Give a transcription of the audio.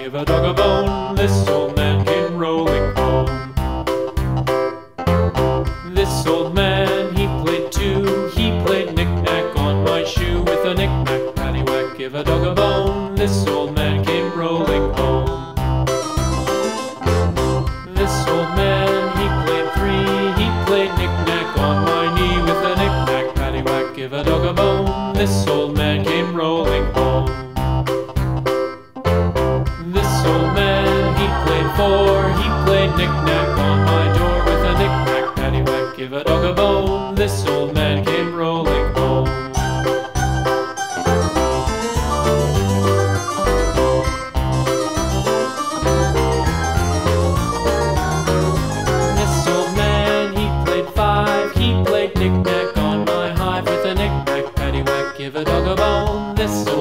give a dog a bone. This old man came rolling home. This old man, he played too. He played knick-knack on my shoe. With a knick-knack, paddywhack, give a dog a bone. This old man came rolling home. This old man, he played three. He played knick-knack on my knee. With a knick-knack, paddywhack, give a dog a bone. This old man came rolling home. This old man, he played four. He played knick-knack on my door. With a knick-knack, paddywhack, give a dog a bone. This old man came rolling home. This old man, he played five. He played knick-knack on my hive. With a knick-knack, paddywhack, give a dog a bone. This old